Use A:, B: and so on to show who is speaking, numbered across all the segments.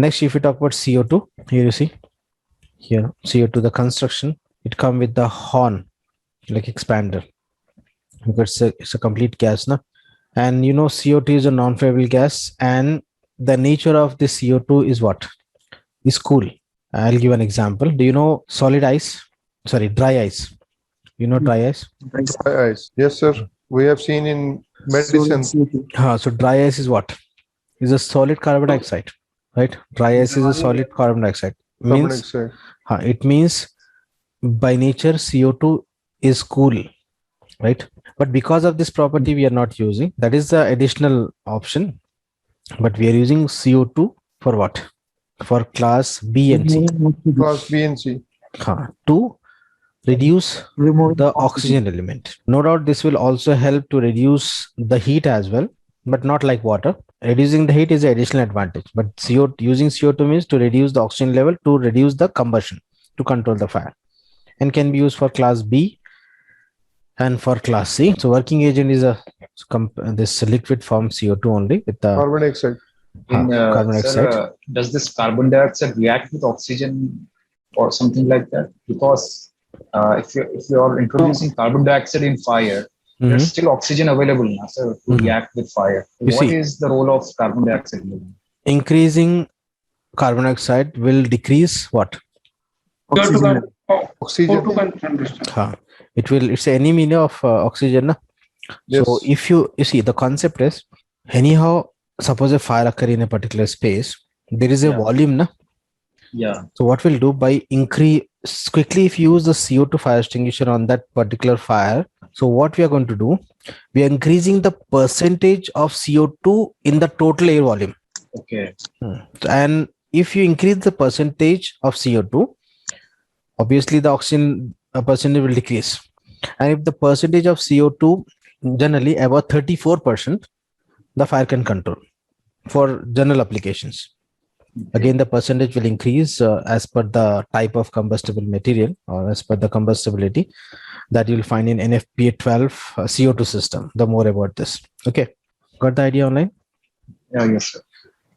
A: Next, if you talk about CO2, here you see here CO2, the construction, it come with the horn like expander because it's a complete gas, na? And you know CO2 is a non-flammable gas, and the nature of this CO2 is what? Is cool. I'll give an example. Do you know solid ice? Sorry, dry ice. You know dry ice?
B: Dry ice. Yes, sir. We have seen in medicine.
A: So dry ice is what? Is a solid carbon dioxide, right? Dry ice is a solid carbon dioxide. Means, it means by nature CO2 is cool, right? But because of this property, we are not using. That is the additional option. But we are using CO2 for what? For class B and C.
B: Class B and C.
A: To reduce the oxygen element. No doubt this will also help to reduce the heat as well, but not like water. Reducing the heat is an additional advantage, but using CO2 means to reduce the oxygen level, to reduce the combustion, to control the fire, and can be used for class B and for class C. So working agent is this liquid form CO2 only with the
B: carbon dioxide.
A: Carbon dioxide.
C: Does this carbon dioxide react with oxygen or something like that? Because if you are introducing carbon dioxide in fire, there's still oxygen available now, so to react with fire. What is the role of carbon dioxide?
A: Increasing carbon dioxide will decrease what?
B: Oxygen.
A: It's an enemy of oxygen. Na? Yes. So if you see, the concept is anyhow, suppose a fire occur in a particular space, there is a volume, na?
C: Yeah.
A: So what we'll do by increase quickly, if you use the CO2 fire extinguisher on that particular fire, so what we are going to do, we are increasing the percentage of CO2 in the total air volume.
C: Okay.
A: And if you increase the percentage of CO2, obviously the oxygen percentage will decrease. And if the percentage of CO2 generally about 34%, the fire can control for general applications. Again, the percentage will increase as per the type of combustible material or as per the combustibility that you'll find in NFPA 12 CO2 system. The more about this. Okay. Got the idea online?
C: Yeah, yes, sir.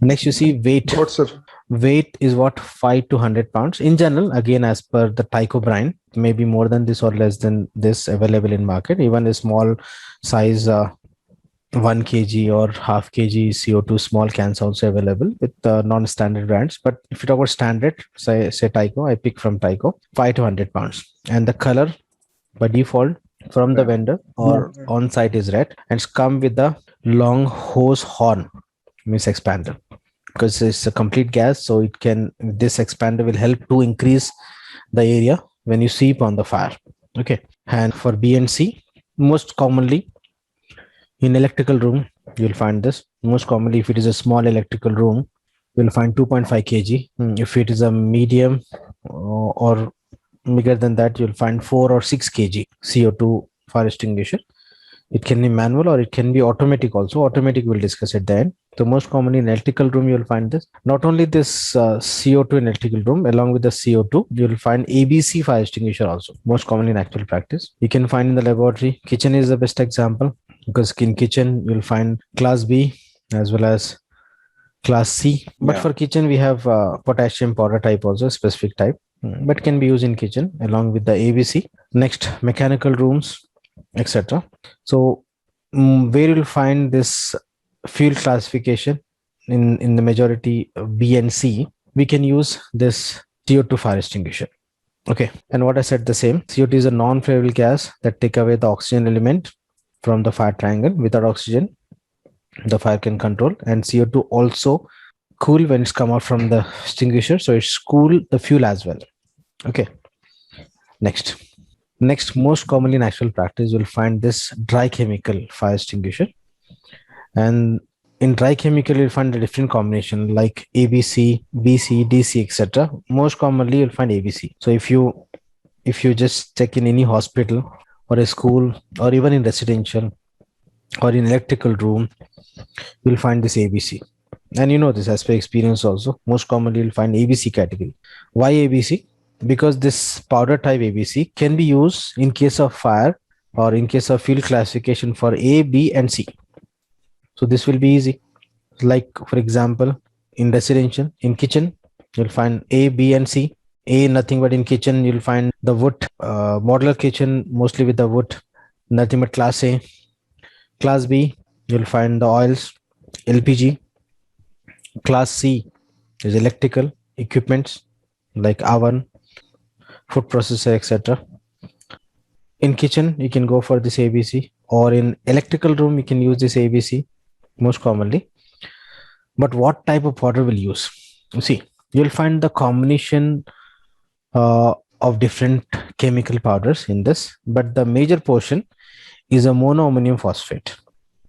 A: Next, you see weight.
B: What, sir?
A: Weight is what? 5 to 100 pounds. In general, again, as per the Tycho brand, maybe more than this or less than this available in market. Even a small size 1 kg or half kg CO2 small cans also available with non-standard brands. But if you talk about standard, say Tycho, I pick from Tycho, 5 to 100 pounds. And the color by default from the vendor or on site is red, and it's come with the long hose horn, means expander, because it's a complete gas. So it can, this expander will help to increase the area when you sweep on the fire. Okay. And for B and C, most commonly in electrical room, you'll find this. Most commonly, if it is a small electrical room, you'll find 2.5 kg. If it is a medium or bigger than that, you'll find 4 or 6 kg CO2 fire extinguisher. It can be manual or it can be automatic also. Automatic we'll discuss at the end. So most commonly in electrical room, you'll find this. Not only this CO2 in electrical room, along with the CO2, you'll find ABC fire extinguisher also. Most commonly in actual practice. You can find in the laboratory. Kitchen is the best example, because in kitchen, you'll find class B as well as class C. But for kitchen, we have potassium powder type also, specific type, but can be used in kitchen along with the ABC. Next, mechanical rooms, etc. So where you'll find this fuel classification in the majority B and C, we can use this CO2 fire extinguisher. Okay. And what I said the same, CO2 is a non-flammable gas that take away the oxygen element from the fire triangle. Without oxygen, the fire can control, and CO2 also cool when it's come out from the extinguisher. So it's cool the fuel as well. Okay. Next, most commonly in actual practice, you'll find this dry chemical fire extinguisher. And in dry chemical, you'll find a different combination like ABC, BC, DC, etc. Most commonly, you'll find ABC. So if you just check in any hospital or a school or even in residential or in electrical room, you'll find this ABC. And you know this as per experience also. Most commonly, you'll find ABC category. Why ABC? Because this powder type ABC can be used in case of fire or in case of fuel classification for A, B, and C. So this will be easy. Like, for example, in residential. In kitchen, you'll find A, B, and C. A, nothing but in kitchen, you'll find the wood, modular kitchen, mostly with the wood, nothing but class A. Class B, you'll find the oils, LPG. Class C is electrical equipments like oven, food processor, etc. In kitchen, you can go for this ABC, or in electrical room, you can use this ABC most commonly. But what type of powder will use? You see, you'll find the combination of different chemical powders in this, but the major portion is a monoammonium phosphate.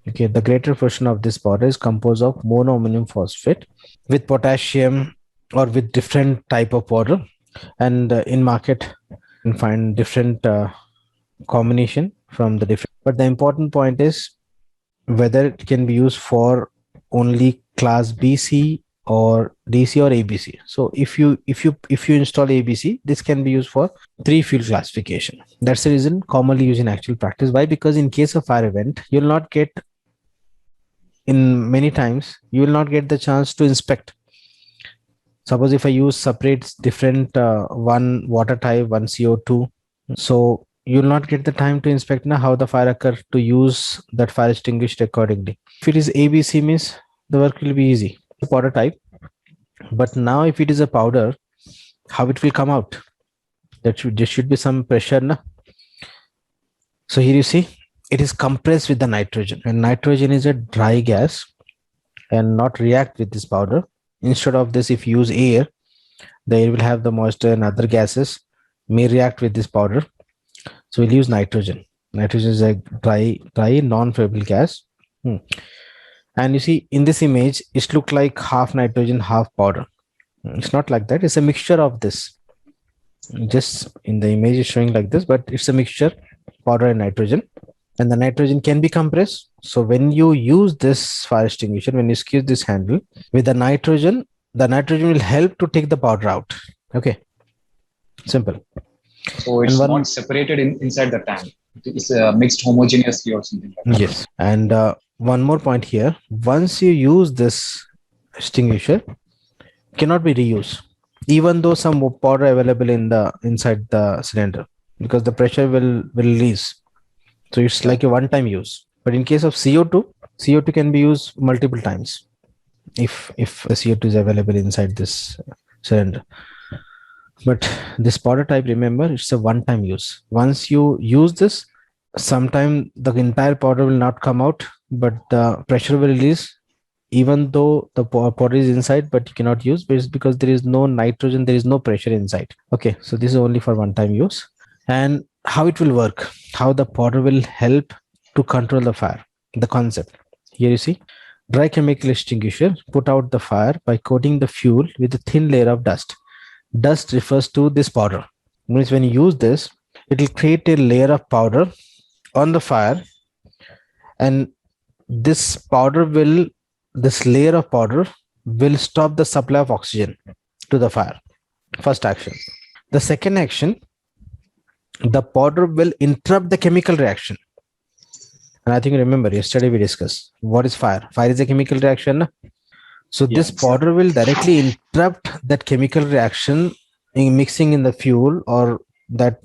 A: Okay, the greater portion of this powder is composed of monoammonium phosphate with potassium or with different type of powder. And in market, you can find different combination from the different. But the important point is whether it can be used for only class BC or DC or ABC. So if you install ABC, this can be used for 3 fuel classification. That's the reason commonly used in actual practice. Why? Because in case of fire event, you'll not get, in many times you will not get the chance to inspect. Suppose if I use separate different one water type, one CO2, so you will not get the time to inspect now how the fire occurred to use that fire extinguisher accordingly. If it is ABC means the work will be easy. Powder type. But now if it is a powder, how it will come out? There should be some pressure. Na? So here you see, it is compressed with the nitrogen, and nitrogen is a dry gas and not react with this powder. Instead of this, if you use air, the air will have the moisture and other gases may react with this powder. So we'll use nitrogen. Nitrogen is a dry non-flammable gas. And you see in this image, it looks like half nitrogen, half powder. It's not like that. It's a mixture of this. Just in the image is showing like this, but it's a mixture, powder and nitrogen. And the nitrogen can be compressed. So when you use this fire extinguisher, when you squeeze this handle with the nitrogen will help to take the powder out. Okay. Simple.
C: So it's not separated inside the tank. It's mixed homogeneously or something like that.
A: Yes. And one more point here. Once you use this extinguisher, cannot be reused, even though some powder available inside the cylinder, because the pressure will release. So it's like a one-time use. But in case of CO2 can be used multiple times if the CO2 is available inside this cylinder. But this powder type, remember, it's a one-time use. Once you use this, sometime the entire powder will not come out, but the pressure will release, even though the powder is inside, but you cannot use because there is no nitrogen, there is no pressure inside. Okay, so this is only for one-time use. And how it will work, how the powder will help to control the fire, the concept. Here you see, dry chemical extinguisher put out the fire by coating the fuel with a thin layer of dust. Dust refers to this powder. Means when you use this, it will create a layer of powder on the fire, and this layer of powder will stop the supply of oxygen to the fire. First action. The second action, the powder will interrupt the chemical reaction. And I think remember yesterday we discussed what is fire. Fire is a chemical reaction. So this powder will directly interrupt that chemical reaction in mixing in the fuel or that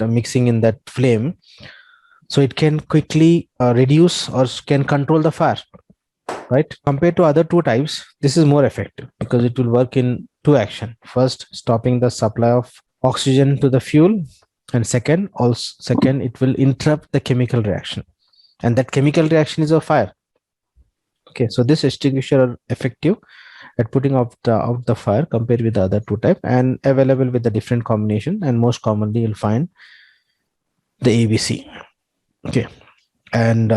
A: mixing in that flame. So it can quickly reduce or can control the fire, right? Compared to other two types, this is more effective because it will work in two actions. First, stopping the supply of oxygen to the fuel, and second, it will interrupt the chemical reaction, and that chemical reaction is a fire. Okay, so this extinguisher are effective at putting out the fire compared with the other two type, and available with the different combination, and most commonly you'll find the ABC. Okay, and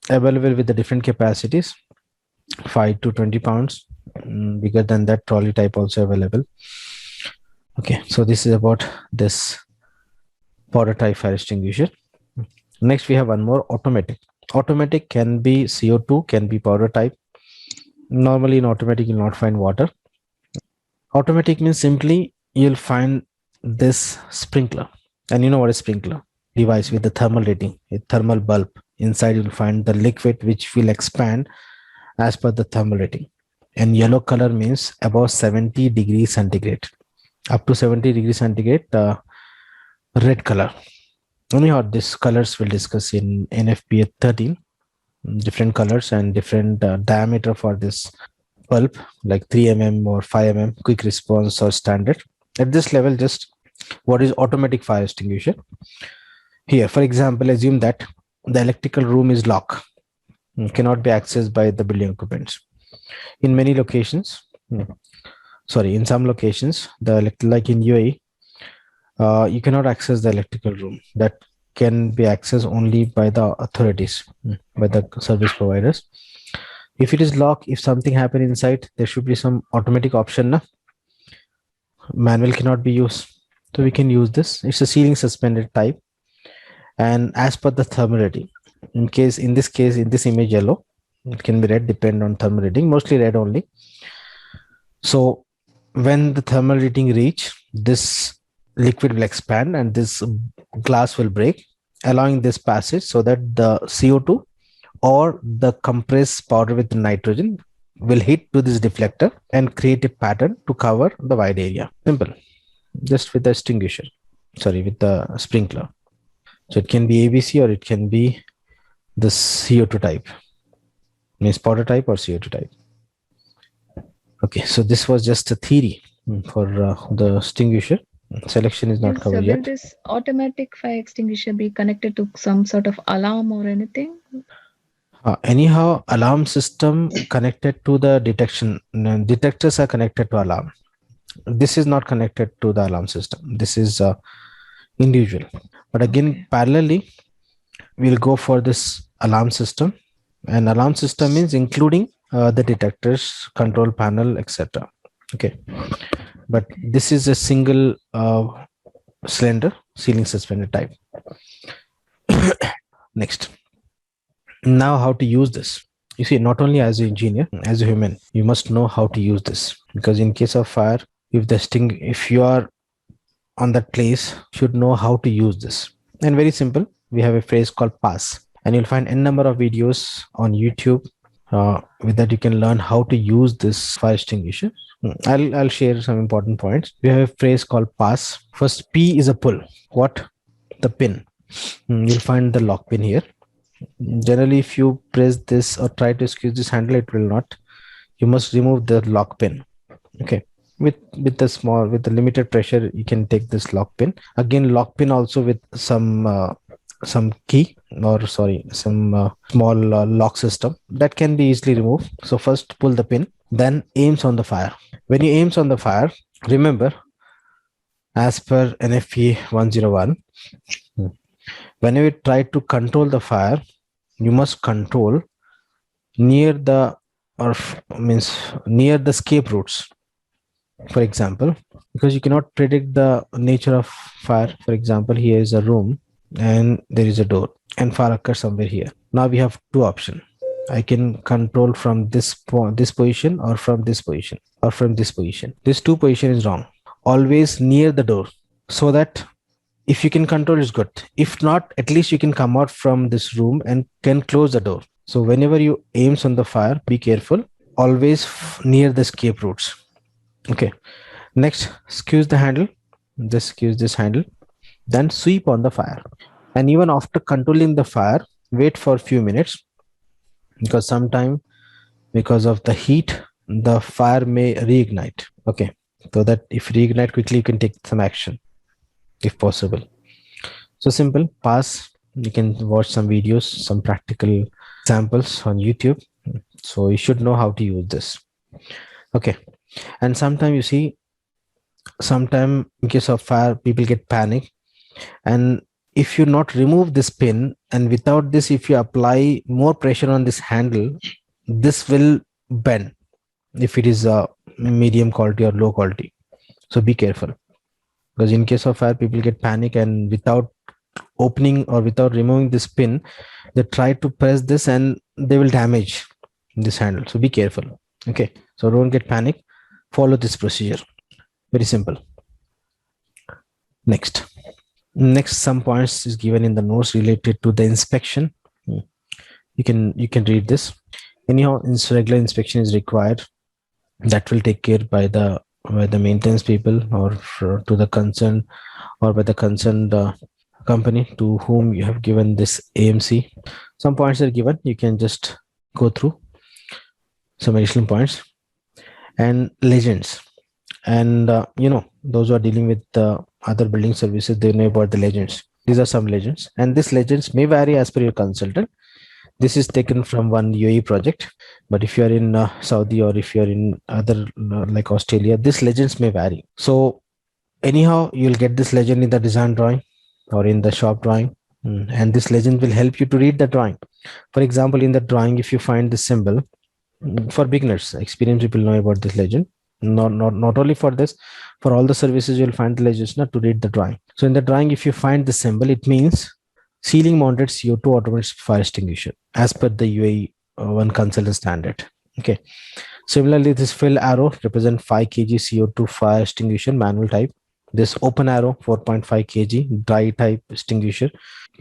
A: available with the different capacities, 5 to 20 pounds. Bigger than that, trolley type also available. Okay, so this is about this powder type fire extinguisher. Next we have one more, automatic. Automatic can be CO2, can be powder type. Normally in automatic you'll not find water. Automatic means simply you'll find this sprinkler, and you know what is sprinkler? Device with the thermal rating, a thermal bulb. Inside you'll find the liquid which will expand as per the thermal rating. and yellow color means above 70 degrees centigrade. Up to 70 degrees centigrade, red color. Anyhow, these colors we'll discuss in NFPA 13, different colors and different diameter for this bulb, like 3 mm or 5 mm, quick response or standard. At this level, just what is automatic fire extinguisher. Here, for example, assume that the electrical room is locked, cannot be accessed by the building occupants. In many locations, in some locations, like in UAE, you cannot access the electrical room. That can be accessed only by the authorities, by the service providers. If it is locked, if something happened inside, there should be some automatic option. Na? Manual cannot be used. So we can use this. It's a ceiling suspended type. And as per the thermal rating, in this image yellow, it can be red, depend on thermal rating, mostly red only. So when the thermal rating reach, this liquid will expand and this glass will break, allowing this passage so that the CO2 or the compressed powder with nitrogen will hit to this deflector and create a pattern to cover the wide area. Simple. Just with the extinguisher, with the sprinkler. So it can be ABC or it can be the CO2 type, means powder type or CO2 type. Okay, so this was just a theory for the extinguisher. Selection is not covered yet.
D: Will this automatic fire extinguisher be connected to some sort of alarm or anything?
A: Anyhow, alarm system connected to the detection. Detectors are connected to alarm. This is not connected to the alarm system. This is individual. But again, parallelly, we'll go for this alarm system. And alarm system means including the detectors, control panel, etc. Okay. But this is a single cylinder ceiling suspended type. Next. Now, how to use this? You see, not only as an engineer, as a human, you must know how to use this. Because in case of fire, if you are on that place, you should know how to use this. And very simple, we have a phrase called PASS. And you'll find n number of videos on YouTube. With that, you can learn how to use this fire extinguisher. I'll share some important points. We have a phrase called PASS. First, P is a pull. What? The pin. You'll find the lock pin here. Generally, if you press this or try to squeeze this handle, it will not. You must remove the lock pin. Okay. With the limited pressure, you can take this lock pin. Again, lock pin also with some key or some small lock system that can be easily removed. So first pull the pin, then aims on the fire. When you aims on the fire, remember, as per NFPA 101, whenever you try to control the fire, you must control near the escape routes. For example, because you cannot predict the nature of fire. For example, here is a room and there is a door and fire occurs somewhere here. Now we have two options. I can control from this position or from this position or from this position. This two position is wrong. Always near the door, so that if you can control, it's good. If not, at least you can come out from this room and can close the door. So whenever you aims on the fire, be careful. Always near the escape routes. Okay. Next, squeeze the handle. Just squeeze this handle. Then sweep on the fire. And even after controlling the fire, wait for a few minutes, because sometime because of the heat, the fire may reignite. Okay. So that if reignite quickly, you can take some action if possible. So simple, PASS. You can watch some videos, some practical examples on YouTube. So you should know how to use this. Okay. And sometimes you see, in case of fire, people get panic. And if you not remove this pin, and without this, if you apply more pressure on this handle, this will bend if it is a medium quality or low quality. So be careful, because in case of fire, people get panic, and without opening or without removing this pin, they try to press this and they will damage this handle. So be careful. Okay. So don't get panic. Follow this procedure. Very simple. Next, some points is given in the notes related to the inspection. You can read this. Anyhow, regular inspection is required that will take care by the maintenance people, or to the concerned, or by the concerned company to whom you have given this AMC. Some points are given, you can just go through some additional points. And legends, and those who are dealing with other building services, they know about the legends. These are some legends, and these legends may vary as per your consultant. This is taken from one UAE project, but if you are in Saudi, or if you are in other like Australia, these legends may vary. So anyhow, you'll get this legend in the design drawing or in the shop drawing, and this legend will help you to read the drawing. For example, in the drawing, if you find this symbol, for beginners, experienced people know about this legend. Not only for this, for all the services, you'll find the legends not to read the drawing. So in the drawing, if you find the symbol, it means ceiling mounted CO2 automated fire extinguisher as per the UAE one consultant standard. Okay. Similarly, this fill arrow represent 5 kg CO2 fire extinguisher, manual type. This open arrow 4.5 kg dry type extinguisher.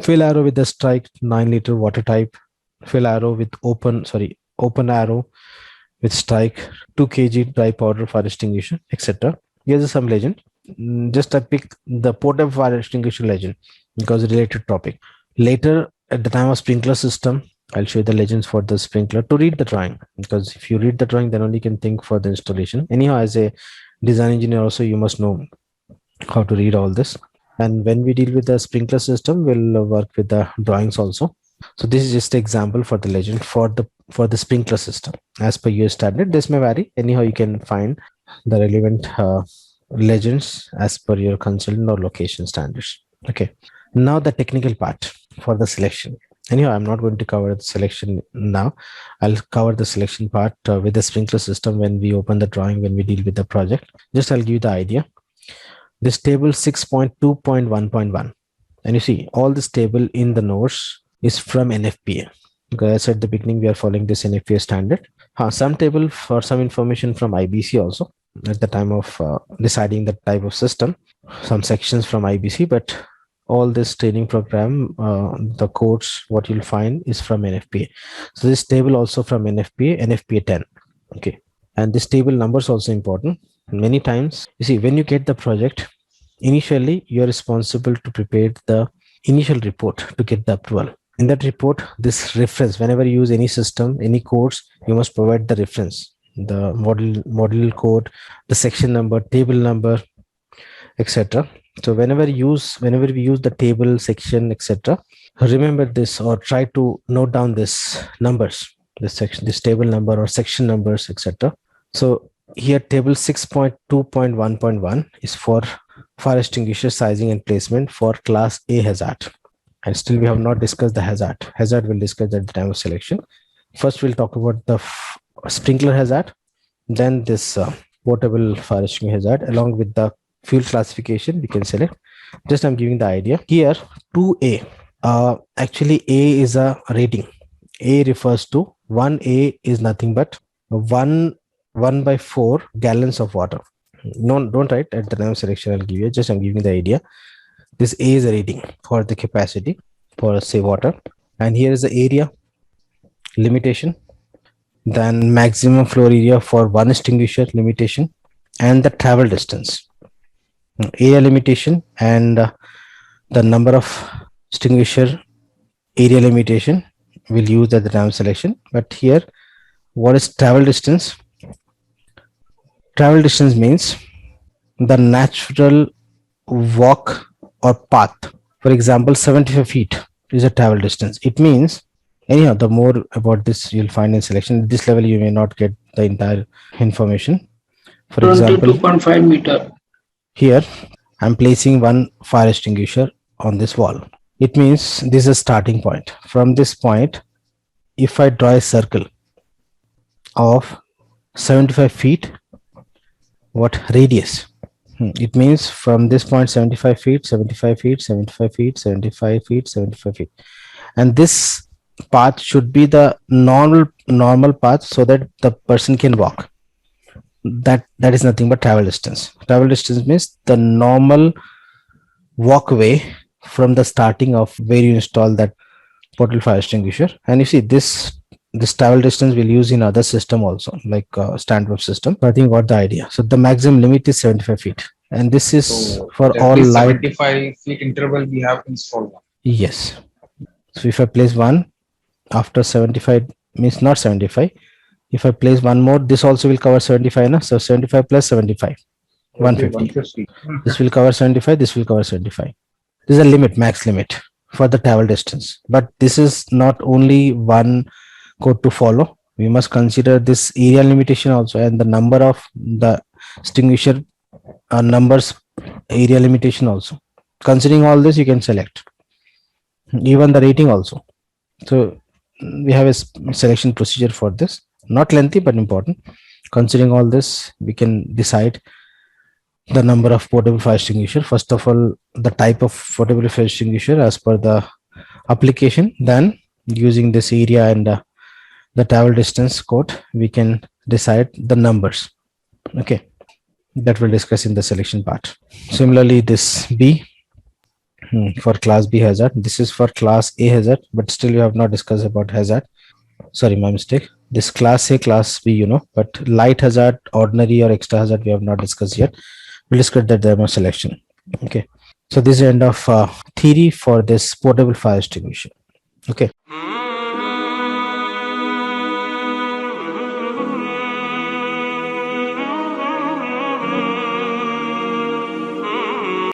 A: Fill arrow with the strike 9 liter water type. Fill arrow with open arrow with strike 2 kg dry powder fire extinguisher, etc. Here's some legend. Just I pick the portable fire extinguisher legend because related topic. Later, at the time of sprinkler system, I'll show you the legends for the sprinkler to read the drawing, because if you read the drawing, then only you can think for the installation. Anyhow, as a design engineer also, you must know how to read all this. And when we deal with the sprinkler system, we'll work with the drawings also. So this is just an example for the legend for the sprinkler system. As per US standard, this may vary. Anyhow, you can find the relevant legends as per your consultant or location standards. Okay. Now the technical part for the selection. Anyhow, I'm not going to cover the selection now. I'll cover the selection part with the sprinkler system when we open the drawing, when we deal with the project. Just I'll give you the idea. This table 6.2.1.1. And you see all this table in the notes is from NFPA. Because I said at the beginning, we are following this NFPA standard. Some table for some information from IBC also at the time of deciding the type of system. Some sections from IBC, but all this training program, the codes, what you'll find is from NFPA. So this table also from NFPA, NFPA 10. Okay. And this table number is also important. Many times, you see, when you get the project, initially you're responsible to prepare the initial report to get the approval. In that report, this reference, whenever you use any system, any codes, you must provide the reference, the model code, the section number, table number, etc. So whenever we use the table, section, etc., remember this or try to note down this numbers, this table number or section numbers, etc. So here table 6.2.1.1 is for fire extinguisher sizing and placement for class A hazard. And still we have not discussed the hazard. Hazard we'll discuss at the time of selection. First we'll talk about the sprinkler hazard, then this portable fire extinguisher hazard along with the fuel classification we can select. Just I'm giving the idea. Here 2A, actually A is a rating. A refers to 1A is nothing but 1/4 gallons of water. No, don't write at the time of selection. I'll give you, just I'm giving the idea. This A is a rating for the capacity for say water, and here is the area limitation, then maximum floor area for one extinguisher limitation, and the travel distance. Area limitation and the number of extinguisher area limitation we'll use at the time of selection. But here, what is travel distance? Travel distance means the natural walk or path. For example, 75 feet is a travel distance. It means, anyhow, the more about this you'll find in selection. At this level, you may not get the entire information. For example,
E: 22.5 meter.
A: Here, I'm placing one fire extinguisher on this wall. It means this is a starting point. From this point, if I draw a circle of 75 feet, what radius? It means from this point 75 feet, 75 feet, 75 feet, 75 feet, 75 feet. And this path should be the normal path so that the person can walk. That is nothing but travel distance. Travel distance means the normal walkway from the starting of where you install that portable fire extinguisher. And you see this this travel distance we'll use in other system also, like standard system. I think you got the idea. So the maximum limit is 75 feet. And this is
C: So
A: for
C: at
A: all
C: least
A: light.
C: 75 feet interval we have to install one.
A: Yes. So if I place one after 75 means not 75. If I place one more, this also will cover 75. No? So 75 plus 75, 150.
C: 150.
A: This will cover 75. This will cover 75. This is a limit, max limit for the travel distance. But this is not only one code to follow. We must consider this area limitation also, and the number of the extinguisher numbers area limitation also. Considering all this, you can select even the rating also. So we have a selection procedure for this, not lengthy but important. Considering all this, we can decide the number of portable fire extinguisher. First of all, the type of portable fire extinguisher as per the application. Then using this area and the travel distance code, we can decide the numbers. Okay, that we'll discuss in the selection part. Similarly, this B for class B hazard. This is for class A hazard, but still you have not discussed about hazard. Sorry, my mistake. This class A, class B, but light hazard, ordinary or extra hazard, we have not discussed yet. We'll discuss that thermal selection. Okay. So this is the end of theory for this portable fire extinguisher. Okay.